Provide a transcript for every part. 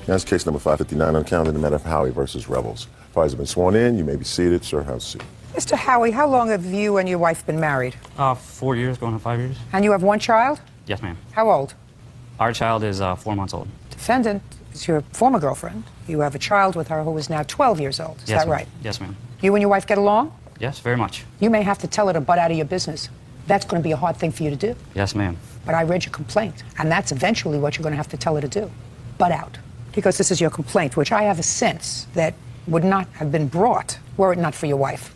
That's case number 559 on calendar, the matter of Howie versus Rebels. Parties have been sworn in. You may be seated. Sir, have a seat. Mr. Howie, how long have you and your wife been married? 4 years, going on 5 years. And you have one child? Yes, ma'am. How old? Our child is 4 months old. Defendant is your former girlfriend. You have a child with her who is now 12 years old. Is that right? Yes, ma'am. You and your wife get along? Yes, very much. You may have to tell her to butt out of your business. That's going to be a hard thing for you to do. Yes, ma'am. But I read your complaint, and that's eventually what you're going to have to tell her to do. Butt out. Because this is your complaint, which I have a sense that would not have been brought were it not for your wife.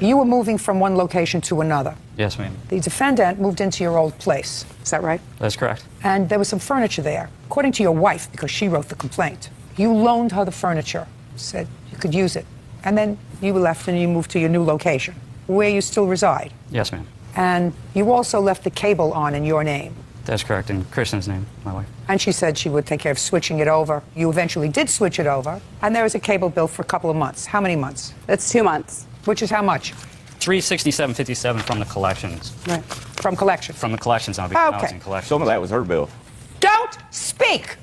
You were moving from one location to another. Yes, ma'am. The defendant moved into your old place. Is that right? That's correct. And there was some furniture there. According to your wife, because she wrote the complaint, you loaned her the furniture, said you could use it. And then you left and you moved to your new location, where you still reside. Yes, ma'am. And you also left the cable on in your name. That's correct, in Kristen's name, my wife. And she said she would take care of switching it over. You eventually did switch it over, and there was a cable bill for a couple of months. How many months? That's 2 months. Which is how much? $367.57 from the collections. Right. From collections. From the collections now, because I was Okay. in collections. Some of that was her bill. Don't speak!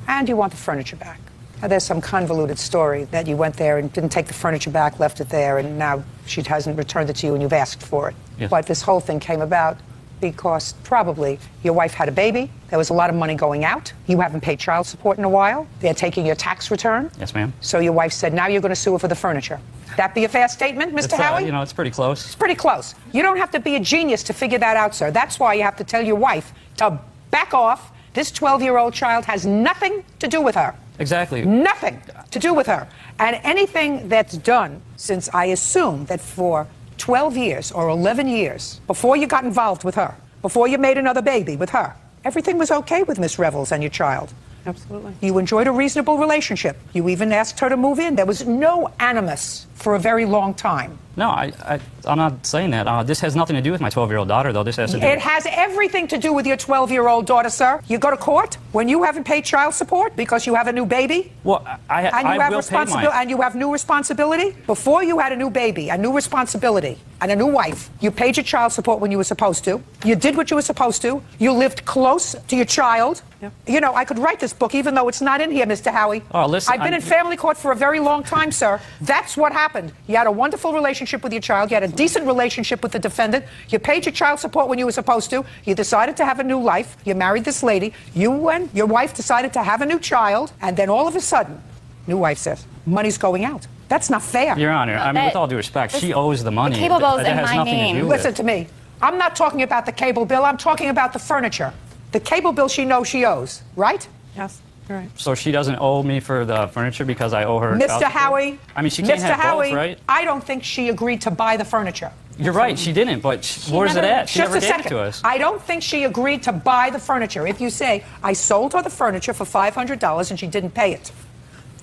And you want the furniture back. Now, there's some convoluted story that you went there and didn't take the furniture back, left it there, and now she hasn't returned it to you and you've asked for it. Yes. But this whole thing came about because probably your wife had a baby, there was a lot of money going out, you haven't paid child support in a while, they're taking your tax return. Yes, ma'am. So your wife said, now you're going to sue her for the furniture. That be a fair statement, Mr. It's, Howie? you know, it's pretty close. It's pretty close. You don't have to be a genius to figure that out, sir. That's why you have to tell your wife to back off. This 12-year-old child has nothing to do with her. Exactly. Nothing to do with her. And anything that's done, since I assume that for 12 years or 11 years, before you got involved with her, before you made another baby with her, everything was okay with Miss Revels and your child. Absolutely. You enjoyed a reasonable relationship. You even asked her to move in. There was no animus for a very long time. No, I'm not saying that. This has nothing to do with my 12-year-old daughter, though. This has to do It has everything to do with your 12-year-old daughter, sir. You go to court when you haven't paid child support because you have a new baby. Well, I will pay mine. And you have new responsibility. Before you had a new baby, a new responsibility, and a new wife, you paid your child support when you were supposed to. You did what you were supposed to. You lived close to your child. Yep. You know, I could write this book even though it's not in here, Mr. Howie. Oh, listen, I've been in family court for a very long time, sir. That's what happened. You had a wonderful relationship with your child. You had a decent relationship with the defendant. You paid your child support when you were supposed to. You decided to have a new life. You married this lady. You and your wife decided to have a new child. And then all of a sudden, new wife says, money's going out. That's not fair. Your Honor, I mean, with all due respect, she owes the money. The cable bill's That in has my nothing name. to do with Listen it. to me. I'm not talking about the cable bill. I'm talking about the furniture. The cable bill she knows she owes, right? Yes, you're right. So she doesn't owe me for the furniture because I owe her child Mr. support? Howie. I mean, she can't Mr. have Howie, both, right? I don't think she agreed to buy the furniture. You're right, she didn't, but where's it at? She Just never a gave second. it to us. I don't think she agreed to buy the furniture. If you say, I sold her the furniture for $500 and she didn't pay it,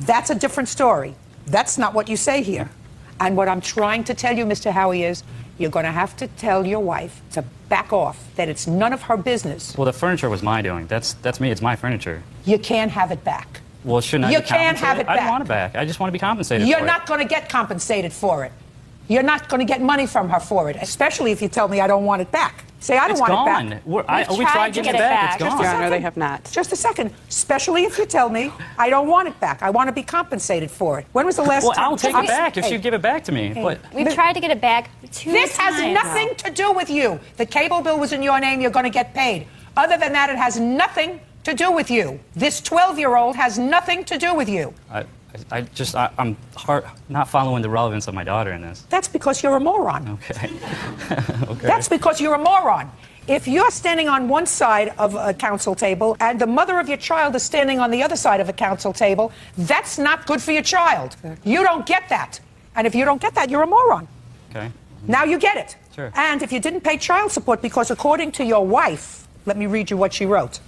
that's a different story. That's not what you say here. And what I'm trying to tell you, Mr. Howie, is you're going to have to tell your wife to back off, that it's none of her business. Well, the furniture was my doing. That's me. It's my furniture. You can't have it back. Well, shouldn't I You be can't compensated? have it I don't back. want it back. I just want to be compensated You're for not going to get compensated for it. You're not going to get money from her for it, especially if you tell me I don't want it back. Say, I don't want it back. It's gone. We tried getting it back. It's Your gone. Honor, they have not. Just a second. Especially if you tell me I don't want it back. I want to be compensated for it. When was the last Well, time? I'll take it back if Hey, you give it back to me. But We've tried to get it back 2 This times. has nothing to do with you. The cable bill was in your name. You're going to get paid. Other than that, it has nothing to do with you. This 12-year-old has nothing to do with you. I'm not following the relevance of my daughter in this. That's because you're a moron. Okay. Okay. That's because you're a moron. If you're standing on one side of a council table and the mother of your child is standing on the other side of a council table, that's not good for your child. You don't get that. And if you don't get that, you're a moron. Okay. Now you get it. Sure. And if you didn't pay child support, because according to your wife, let me read you what she wrote.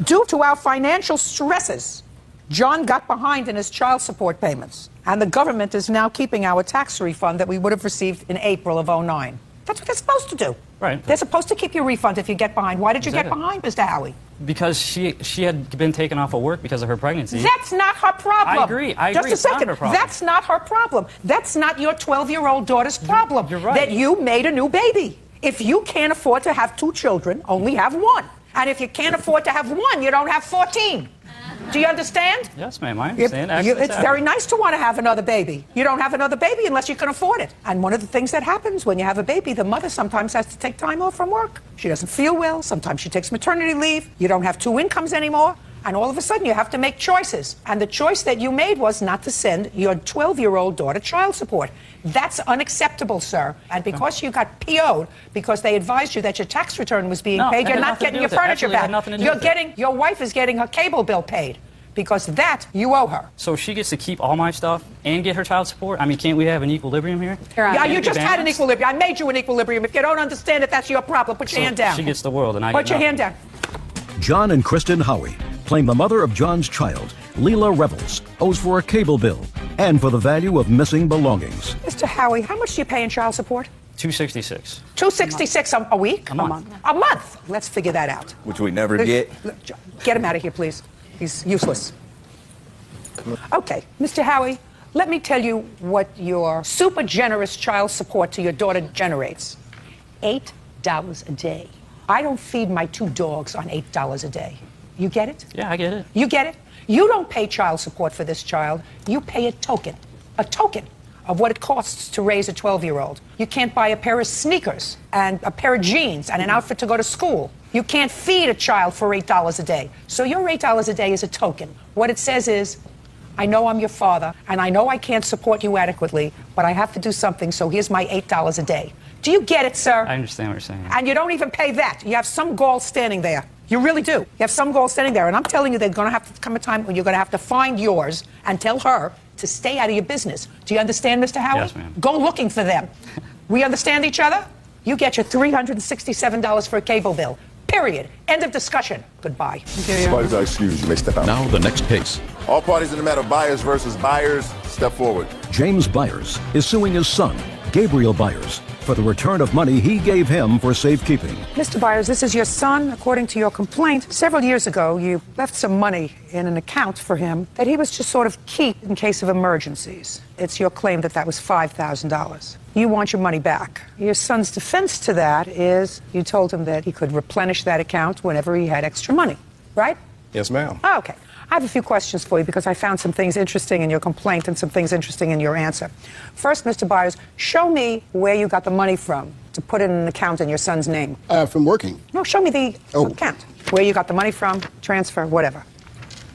Due to our financial stresses, John got behind in his child support payments, and the government is now keeping our tax refund that we would have received in April of '09. That's what they're supposed to do. Right. They're supposed to keep your refund if you get behind. Why did you get Exactly. behind, Mr. Howie? Because she had been taken off of work because of her pregnancy. That's not her problem. I agree. Just a It's not second. her problem. That's not her problem. That's not your 12-year-old daughter's problem. You're right. That you made a new baby. If you can't afford to have 2 children, only have 1. And if you can't afford to have one, you don't have 14. Do you understand? Yes, ma'am, I understand. Actually, It's very nice to want to have another baby. You don't have another baby unless you can afford it. And one of the things that happens when you have a baby, the mother sometimes has to take time off from work. She doesn't feel well. Sometimes she takes maternity leave. You don't have two incomes anymore. And all of a sudden, you have to make choices. And the choice that you made was not to send your 12-year-old daughter child support. That's unacceptable, sir. And because you got PO'd, because they advised you that your tax return was being paid, you're not getting your furniture back. Your wife is getting her cable bill paid. Because that, you owe her. So she gets to keep all my stuff and get her child support? I mean, can't we have an equilibrium here? Yeah, you just had an equilibrium. I made you an equilibrium. If you don't understand it, that's your problem. Put your hand down. She gets the world and I Put get your nothing. hand down. John and Kristen Howie claim the mother of John's child, Leela Revels, owes for a cable bill and for the value of missing belongings. Mr. Howie, how much do you pay in child support? $266. $266 a week? A month. A month. Let's figure that out. Which we never get. Get him out of here, please. He's useless. Okay, Mr. Howie, let me tell you what your super generous child support to your daughter generates. $8 a day. I don't feed my 2 dogs on $8 a day. You get it? Yeah, I get it. You get it? You don't pay child support for this child. You pay a token of what it costs to raise a 12-year-old. You can't buy a pair of sneakers and a pair of jeans and an outfit to go to school. You can't feed a child for $8 a day. So your $8 a day is a token. What it says is, I know I'm your father, and I know I can't support you adequately, but I have to do something, so here's my $8 a day. Do you get it, sir? I understand what you're saying. And you don't even pay that. You have some gall standing there. You really do. You have some gall standing there. And I'm telling you, there's going to have to come a time when you're going to have to find yours and tell her to stay out of your business. Do you understand, Mr. Howard? Yes, ma'am. Go looking for them. We understand each other? You get your $367 for a cable bill. Period. End of discussion. Goodbye. Parties are excused. You may step out. Now the next case. All parties in the matter of Byers versus Byers, step forward. James Byers is suing his son, Gabriel Byers, for the return of money he gave him for safekeeping. Mr. Byers, this is your son. According to your complaint, several years ago, you left some money in an account for him that he was to sort of keep in case of emergencies. It's your claim that that was $5,000. You want your money back. Your son's defense to that is you told him that he could replenish that account whenever he had extra money, right? Yes, ma'am. Oh, okay. I have a few questions for you because I found some things interesting in your complaint and some things interesting in your answer. First, Mr. Byers, show me where you got the money from to put in an account in your son's name. From working. No, show me the account. Where you got the money from, transfer, whatever.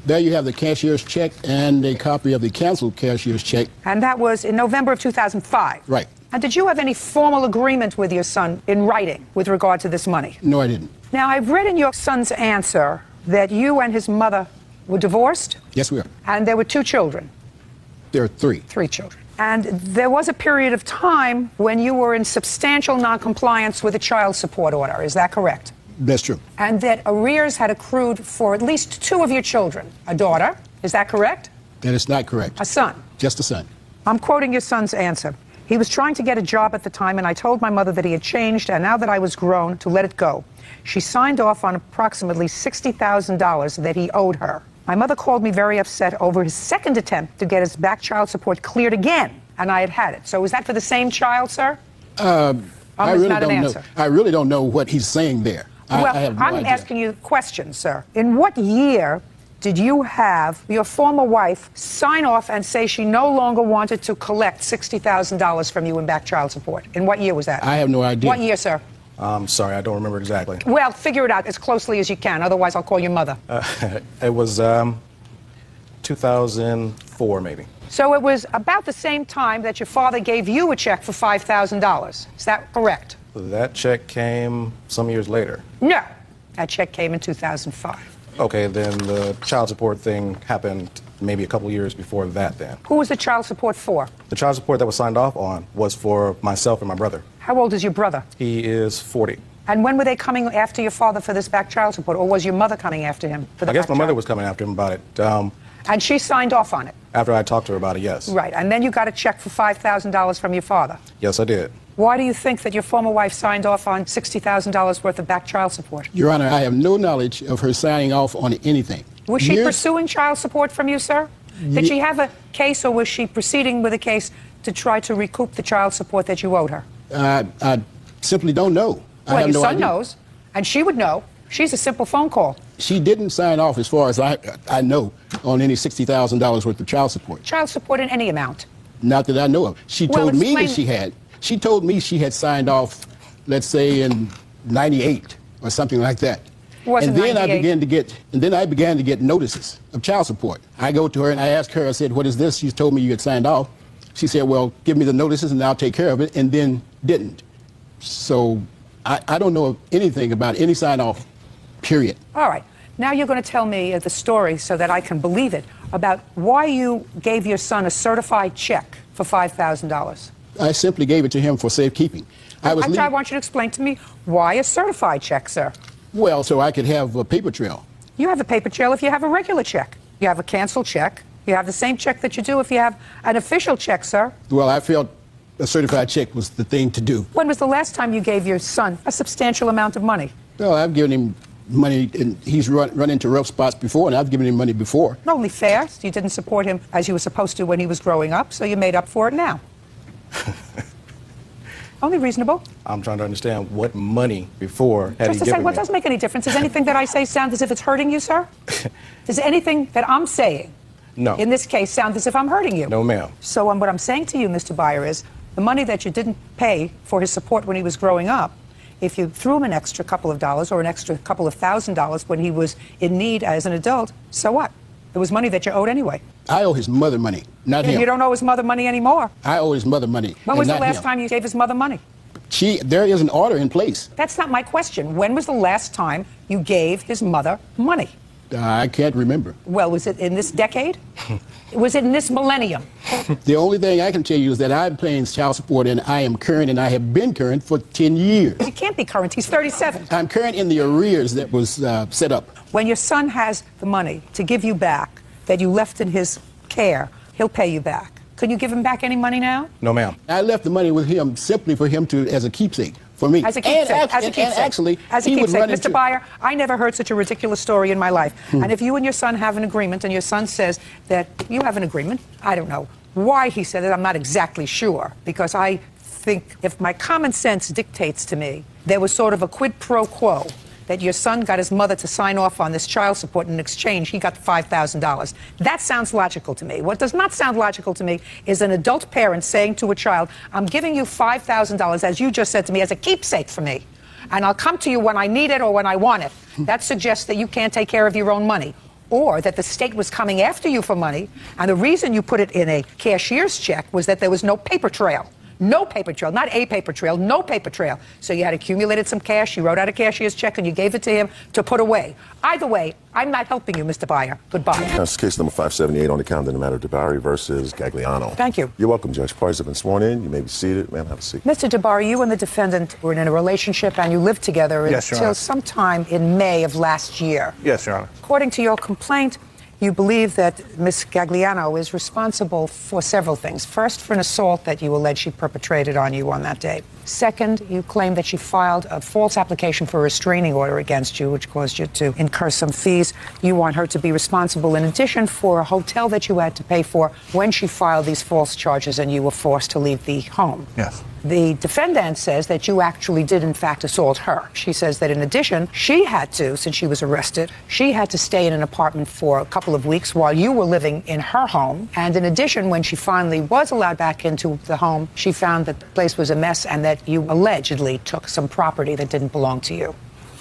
There you have the cashier's check and a copy of the canceled cashier's check. And that was in November of 2005. Right. And did you have any formal agreement with your son in writing with regard to this money? No, I didn't. Now, I've read in your son's answer that you and his mother were divorced. Yes, we are. And there were 2 children. There are 3. 3 children. And there was a period of time when you were in substantial noncompliance with a child support order. Is that correct? That's true. And that arrears had accrued for at least 2 of your children. A daughter. Is that correct? That is not correct. A son. Just a son. I'm quoting your son's answer. He was trying to get a job at the time, and I told my mother that he had changed, and now that I was grown, to let it go. She signed off on approximately $60,000 that he owed her. My mother called me very upset over his second attempt to get his back child support cleared again, and I had had it. So is that for the same child, sir? I really not an don't know. answer. I really don't know what he's saying there. Well, I have no I'm idea. asking you questions, sir. In what year did you have your former wife sign off and say she no longer wanted to collect $60,000 from you in back child support? In what year was that? I have no idea. What year, sir? I'm sorry, I don't remember exactly. Well, figure it out as closely as you can. Otherwise, I'll call your mother. It was 2004, maybe. So it was about the same time that your father gave you a check for $5,000. Is that correct? That check came some years later. No. That check came in 2005. Okay, then the child support thing happened maybe a couple years before that then. Who was the child support for? The child support that was signed off on was for myself and my brother. How old is your brother? He is 40. And when were they coming after your father for this back child support? Or was your mother coming after him for the I guess back my mother child- was coming after him about it. And she signed off on it? After I talked to her about it, yes. Right. And then you got a check for $5,000 from your father? Yes, I did. Why do you think that your former wife signed off on $60,000 worth of back child support? Your Honor, I have no knowledge of her signing off on anything. Was she Years- pursuing child support from you, sir? Did she have a case, or was she proceeding with a case to try to recoup the child support that you owed her? I simply don't know. I Well, have your no son idea. knows, and she would know. She's a simple phone call. She didn't sign off, as far as I know, on any $60,000 worth of child support. Child support in any amount. Not that I know of. She Well, told me that explain- she had. She told me she had signed off, let's say in '98 or something like that. Wasn't and then 98. I began to get notices of child support. I go to her and I ask her, I said, "What is this?" She told me you had signed off. She said, "Well, give me the notices and I'll take care of it," and then didn't. So I don't know anything about any sign off, period. All right. Now you're going to tell me the story so that I can believe it about why you gave your son a certified check for $5,000. I simply gave it to him for safekeeping. I want you to explain to me why a certified check, sir. Well, so I could have a paper trail. You have a paper trail if you have a regular check. You have a canceled check. You have the same check that you do if you have an official check, sir. Well, I felt a certified check was the thing to do. When was the last time you gave your son a substantial amount of money? Well, I've given him money, and he's run into rough spots before, and I've given him money before. Only fair. You didn't support him as you were supposed to when he was growing up, so you made up for it now. Only reasonable. I'm trying to understand what money before had Just he to say, given what me? doesn't make any difference. Does anything that I say sound as if it's hurting you, sir? Does anything that I'm saying, No. in this case, sound as if I'm hurting you? No, ma'am. So what I'm saying to you, Mr. Byer, is the money that you didn't pay for his support when he was growing up, if you threw him an extra couple of dollars or an extra couple of $1,000s when he was in need as an adult, so what? It was money that you owed anyway. I owe his mother money, not him. You don't owe his mother money anymore. I owe his mother money. When and was the not last him. time you gave his mother money? There is an order in place. That's not my question. When was the last time you gave his mother money? I can't remember. Well, was it in this decade? Was it in this millennium? The only thing I can tell you is that I'm paying child support, and I am current, and I have been current for 10 years. You can't be current. He's 37. I'm current in the arrears that was set up. When your son has the money to give you back that you left in his care, he'll pay you back. Could you give him back any money now? No, ma'am. I left the money with him simply for him to, as a keepsake, for me. As a keepsake. And actually, he would run Mr. into... Byer, I never heard such a ridiculous story in my life. And if you and your son have an agreement, and your son says that you have an agreement, I don't know why he said it. I'm not exactly sure, because I think if my common sense dictates to me, there was sort of a quid pro quo that your son got his mother to sign off on this child support, and in exchange he got $5,000. That sounds logical to me. What does not sound logical to me is an adult parent saying to a child, I'm giving you $5,000, as you just said to me, as a keepsake for me, and I'll come to you when I need it or when I want it. That suggests that you can't take care of your own money, or that the state was coming after you for money, and the reason you put it in a cashier's check was that there was no paper trail. No paper trail, not a paper trail, no paper trail. So you had accumulated some cash, you wrote out a cashier's check, and you gave it to him to put away. Either way, I'm not helping you, Mr. Byer. Goodbye. That's case number 578 on the calendar in the matter of DeBarry versus Gagliano. Thank you. You're welcome, Judge. Parties have been sworn in. You may be seated. Ma'am, have a seat. Mr. DeBarry, you and the defendant were in a relationship and you lived together Yes, Your until Honor. sometime in May of last year. Yes, Your Honor. According to your complaint, you believe that Ms. Gagliano is responsible for several things. First, for an assault that you allege she perpetrated on you on that day. Second, you claim that she filed a false application for a restraining order against you, which caused you to incur some fees. You want her to be responsible, in addition, for a hotel that you had to pay for when she filed these false charges and you were forced to leave the home. Yes. The defendant says that you actually did, in fact, assault her. She says that, in addition, she had to, since she was arrested, she had to stay in an apartment for a couple of weeks while you were living in her home. And in addition, when she finally was allowed back into the home, she found that the place was a mess and that you allegedly took some property that didn't belong to you.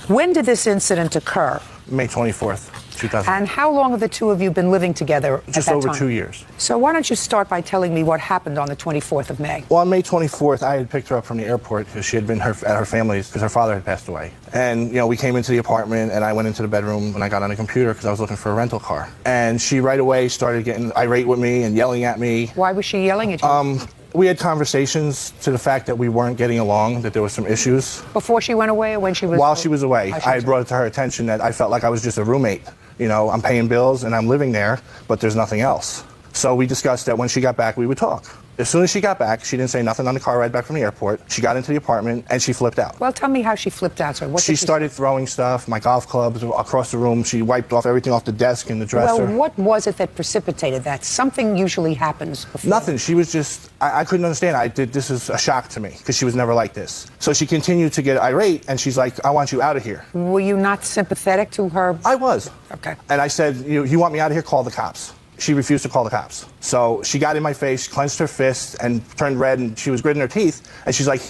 When did this incident occur? May 24th, 2000. And how long have the two of you been living together at Just that over time? 2 years. So why don't you start by telling me what happened on the 24th of May? Well, on May 24th, I had picked her up from the airport because she had been at her family's because her father had passed away. And, you know, we came into the apartment and I went into the bedroom and I got on the computer because I was looking for a rental car. And she right away started getting irate with me and yelling at me. Why was she yelling at you? We had conversations to the fact that we weren't getting along, that there was some issues. Before she went away or when she was... While she was away, While she I was brought it to her attention that I felt like I was just a roommate. You know, I'm paying bills and I'm living there, but there's nothing else. So we discussed that when she got back, we would talk. As soon as she got back, she didn't say nothing on the car ride back from the airport. She got into the apartment and she flipped out. Well, tell me how she flipped out, sir. What She did she started throwing stuff, my golf clubs across the room. She wiped off everything off the desk and the dresser. Well, what was it that precipitated that? Something usually happens before. Nothing. She was just, I couldn't understand. This is a shock to me because she was never like this. So she continued to get irate and she's like, I want you out of here. Were you not sympathetic to her? I was. Okay. And I said, you want me out of here? Call the cops. She refused to call the cops. So she got in my face, clenched her fists, and turned red, and she was gritting her teeth, and she's like,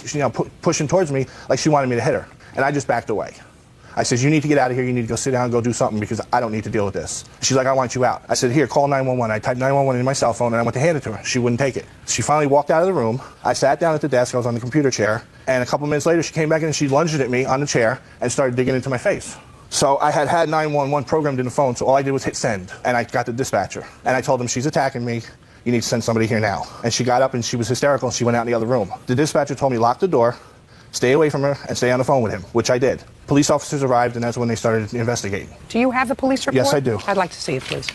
pushing towards me like she wanted me to hit her. And I just backed away. I said, you need to get out of here. You need to go sit down and go do something because I don't need to deal with this. She's like, I want you out. I said, here, call 911. I typed 911 in my cell phone, and I went to hand it to her. She wouldn't take it. She finally walked out of the room. I sat down at the desk. I was on the computer chair. And a couple minutes later, she came back in and she lunged at me on the chair and started digging into my face. So I had 911 programmed in the phone, so all I did was hit send, and I got the dispatcher. And I told him, she's attacking me. You need to send somebody here now. And she got up and she was hysterical, and she went out in the other room. The dispatcher told me, lock the door, stay away from her, and stay on the phone with him, which I did. Police officers arrived, and that's when they started investigating. Do you have the police report? Yes, I do. I'd like to see it, please.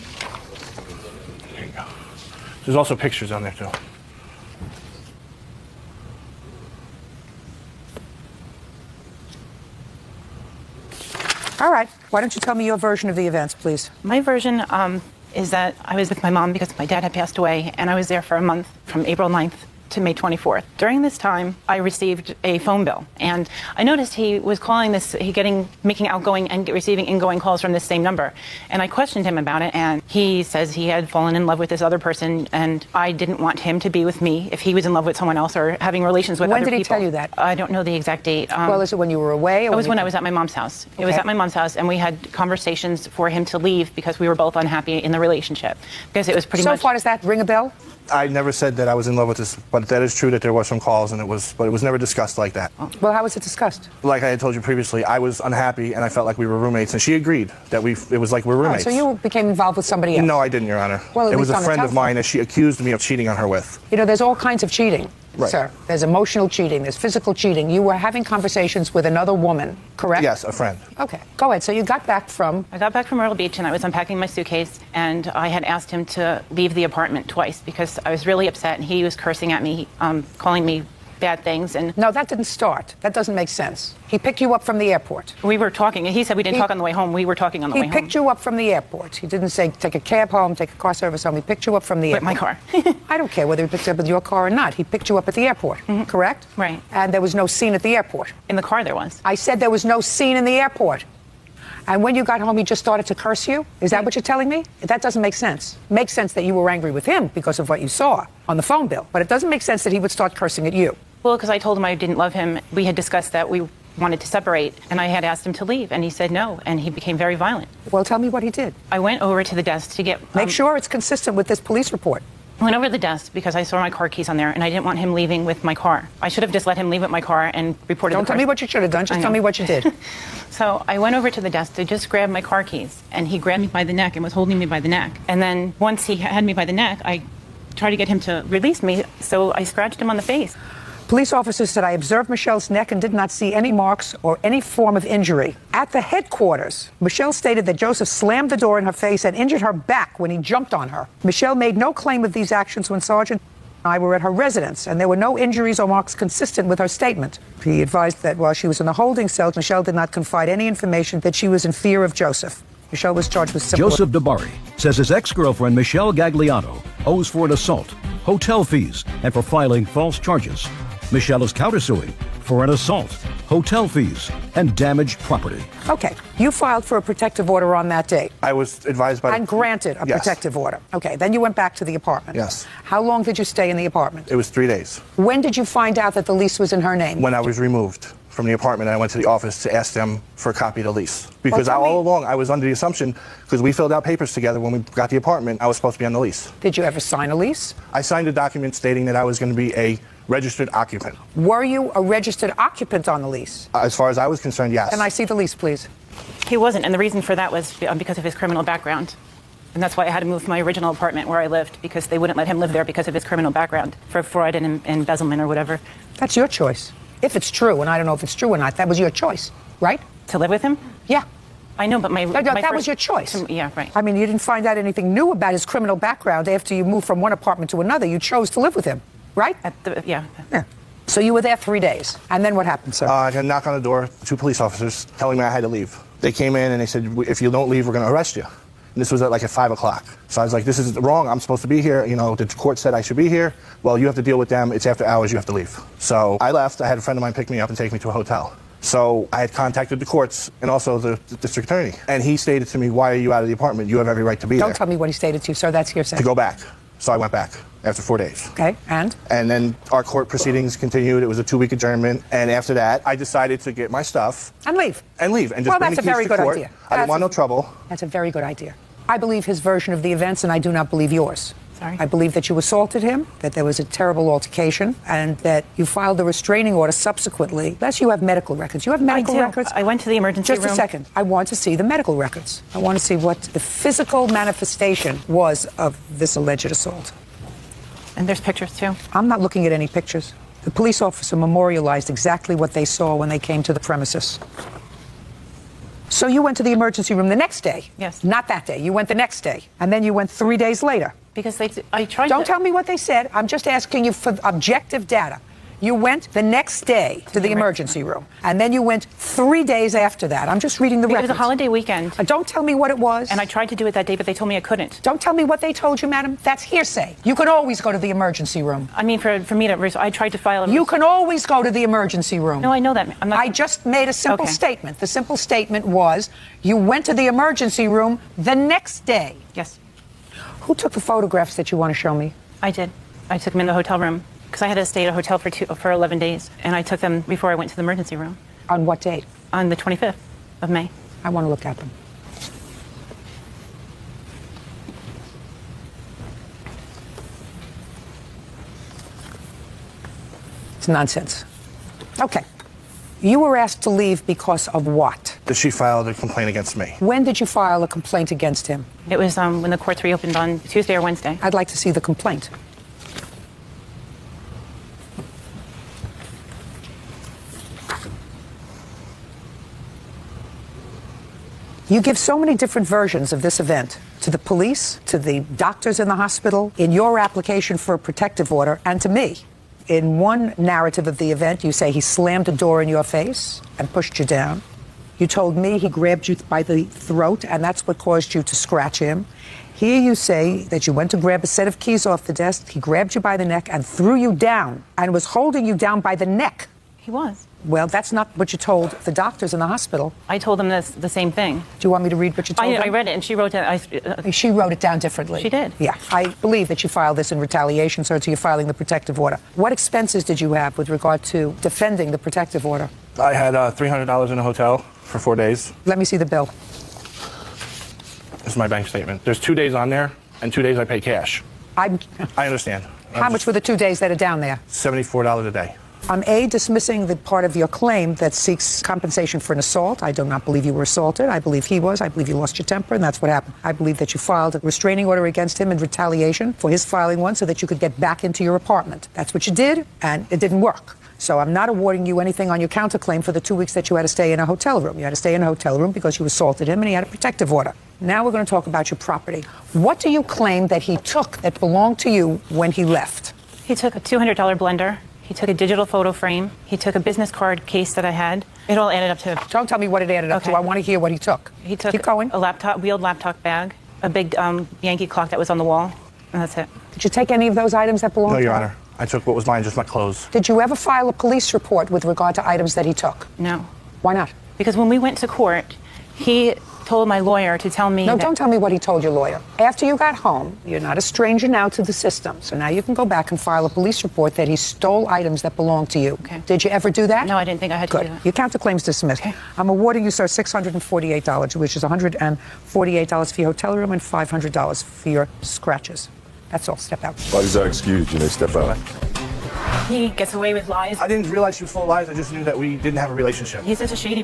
There you go. There's also pictures on there, too. All right. Why don't you tell me your version of the events, please? My version is that I was with my mom because my dad had passed away, and I was there for a month from April 9th to May 24th. During this time, I received a phone bill, and I noticed he was calling this, making outgoing and receiving ingoing calls from this same number. And I questioned him about it, and he says he had fallen in love with this other person, and I didn't want him to be with me if he was in love with someone else or having relations with other people. When did he tell you that? I don't know the exact date. Well, is it when you were away? Or it was when I was at my mom's house. It was Okay. at my mom's house, and we had conversations for him to leave because we were both unhappy in the relationship. Because it was pretty much... So far, does that ring a bell? I never said that I was in love with this, but that is true that there were some calls, and but it was never discussed like that. Well, how was it discussed? Like I had told you previously, I was unhappy, and I felt like we were roommates, and she agreed that it was like we're roommates. So you became involved with somebody else? No, I didn't, Your Honor. Well, at it was least a on the friend of telephone. mine that she accused me of cheating on her with. You know, there's all kinds of cheating, Right. sir. There's emotional cheating. There's physical cheating. You were having conversations with another woman, correct? Yes, a friend. Okay. Go ahead. So you got back from... I got back from Myrtle Beach, and I was unpacking my suitcase, and I had asked him to leave the apartment twice because I was really upset, and he was cursing at me, calling me bad things. And No, that didn't start. That doesn't make sense. He picked you up from the airport. we were talking, and he said we didn't talk on the way home. We were talking on the way He home. picked you up from the airport. He didn't say take a cab home, take a car service home. He picked you up from the With airport. my car. I don't care whether he picked you up with your car or not. He picked you up at the airport, correct? Right. And there was no scene at the airport. In the car there was. I said there was no scene in the airport. And when you got home, he just started to curse you? Is that what you're telling me? That doesn't make sense. Makes sense that you were angry with him because of what you saw on the phone bill. But it doesn't make sense that he would start cursing at you. Well, because I told him I didn't love him. We had discussed that we wanted to separate, and I had asked him to leave, and he said no, and he became very violent. Well, tell me what he did. I went over to the desk to get... Make sure it's consistent with this police report. I went over to the desk because I saw my car keys on there, and I didn't want him leaving with my car. I should have just let him leave with my car and reported Don't the tell car. me what you should have done. Just I tell know. me what you did. So I went over to the desk to just grab my car keys, and he grabbed me by the neck and was holding me by the neck. And then once he had me by the neck, I tried to get him to release me, so I scratched him on the face. Police officers said, I observed Michelle's neck and did not see any marks or any form of injury. At the headquarters, Michelle stated that Joseph slammed the door in her face and injured her back when he jumped on her. Michelle made no claim of these actions when Sergeant and I were at her residence, and there were no injuries or marks consistent with her statement. He advised that while she was in the holding cell, Michelle did not confide any information that she was in fear of Joseph. Michelle was charged with simple... Joseph DeBari says his ex-girlfriend Michelle Gagliano owes for an assault, hotel fees, and for filing false charges. Michelle is countersuing for an assault, hotel fees, and damaged property. Okay, you filed for a protective order on that date. I was advised by... And granted a Yes. protective order. Okay, then you went back to the apartment. Yes. How long did you stay in the apartment? It was 3 days. When did you find out that the lease was in her name? When I was removed from the apartment, I went to the office to ask them for a copy of the lease. Because tell me- all along, I was under the assumption, because we filled out papers together when we got the apartment, I was supposed to be on the lease. Did you ever sign a lease? I signed a document stating that I was going to be a registered occupant. Were you a registered occupant on the lease? As far as I was concerned, yes. Can I see the lease, please? He wasn't, and the reason for that was because of his criminal background. And that's why I had to move from my original apartment where I lived, because they wouldn't let him live there because of his criminal background for fraud and embezzlement or whatever. That's your choice. If it's true, and I don't know if it's true or not, that was your choice, right? To live with him? Yeah. I know, but That was your choice. Yeah, right. I mean, you didn't find out anything new about his criminal background after you moved from one apartment to another. You chose to live with him. right? Yeah. Yeah. So you were there 3 days. And then what happened, sir? I got a knock on the door, 2 police officers telling me I had to leave. They came in and they said, if you don't leave, we're going to arrest you. And this was at 5 o'clock. So I was like, this is wrong. I'm supposed to be here. You know, the court said I should be here. Well, you have to deal with them. It's after hours. You have to leave. So I left. I had a friend of mine pick me up and take me to a hotel. So I had contacted the courts and also the district attorney. And he stated to me, why are you out of the apartment? You have every right to be there. Don't tell me what he stated to you, sir. That's hearsay. To go back. So I went back after 4 days. Okay, and? And then our court proceedings continued. It was a 2-week adjournment. And after that, I decided to get my stuff. And leave. And leave. And just Well, bring that's the a keys very to good court. idea. I didn't want no trouble. That's a very good idea. I believe his version of the events, and I do not believe yours. Sorry? I believe that you assaulted him, that there was a terrible altercation, and that you filed a restraining order subsequently. Unless you have medical records. You have medical records? I went to the emergency room. Just a second. I want to see the medical records. I want to see what the physical manifestation was of this alleged assault. And there's pictures too. I'm not looking at any pictures. The police officer memorialized exactly what they saw when they came to the premises. So you went to the emergency room the next day? Yes. Not that day. You went the next day. And then you went 3 days later. Because I tried Don't to... tell me what they said. I'm just asking you for objective data. You went the next day to the emergency room. And then you went 3 days after that. I'm just reading the It records. was a holiday weekend. Don't tell me what it was. And I tried to do it that day, but they told me I couldn't. Don't tell me what they told you, madam. That's hearsay. You can always go to the emergency room. I mean, for me to... I tried to file a... You can always go to the emergency room. No, I know that. I'm not... I just made a simple Okay. statement. The simple statement was you went to the emergency room the next day. Yes, Who took the photographs that you want to show me? I did. I took them in the hotel room because I had to stay at a hotel for 11 days. And I took them before I went to the emergency room On what date? on the 25th of May. I want to look at them. It's nonsense. Okay. You were asked to leave because of what? She filed a complaint against me. When did you file a complaint against him? It was when the courts reopened on Tuesday or Wednesday. I'd like to see the complaint. You give so many different versions of this event to the police, to the doctors in the hospital, in your application for a protective order, and to me. In one narrative of the event, you say he slammed a door in your face and pushed you down. You told me he grabbed you by the throat, and that's what caused you to scratch him. Here you say that you went to grab a set of keys off the desk, he grabbed you by the neck and threw you down, and was holding you down by the neck. He was. Well, that's not what you told the doctors in the hospital. I told them the same thing. Do you want me to read what you told them? I read it, and she wrote it. She wrote it down differently. She did. Yeah. I believe that you filed this in retaliation, sir, to you filing the protective order. What expenses did you have with regard to defending the protective order? I had $300 in a hotel for 4 days. Let me see the bill. This is my bank statement. There's 2 days on there, and 2 days I pay cash. I understand. How much were the 2 days that are down there? $74 a day. I'm dismissing the part of your claim that seeks compensation for an assault. I do not believe you were assaulted. I believe he was. I believe you lost your temper, and that's what happened. I believe that you filed a restraining order against him in retaliation for his filing one so that you could get back into your apartment. That's what you did, and it didn't work. So I'm not awarding you anything on your counterclaim for the 2 weeks that you had to stay in a hotel room. You had to stay in a hotel room because you assaulted him, and he had a protective order. Now we're going to talk about your property. What do you claim that he took that belonged to you when he left? He took a $200 blender. He took a digital photo frame. He took a business card case that I had. It all added up to... Don't tell me what it added up to. I want to hear what he took. He took Keep going. a wheeled laptop bag, a big Yankee clock that was on the wall, and that's it. Did you take any of those items that belonged No, to Your him? Honor. I took what was mine, just my clothes. Did you ever file a police report with regard to items that he took? No. Why not? Because when we went to court, he told my lawyer to tell me No, that... don't tell me what he told your lawyer. After you got home, you're not a stranger now to the system. So now you can go back and file a police report that he stole items that belong to you. Okay. Did you ever do that? No, I didn't think I had to Good. do that. Your counterclaim's dismissed. Okay. I'm awarding you, sir, $648, which is $148 for your hotel room and $500 for your scratches. That's all. Step out. Parties are excused. You may step out. He gets away with lies. I didn't realize she was full of lies. I just knew that we didn't have a relationship. He's such a shady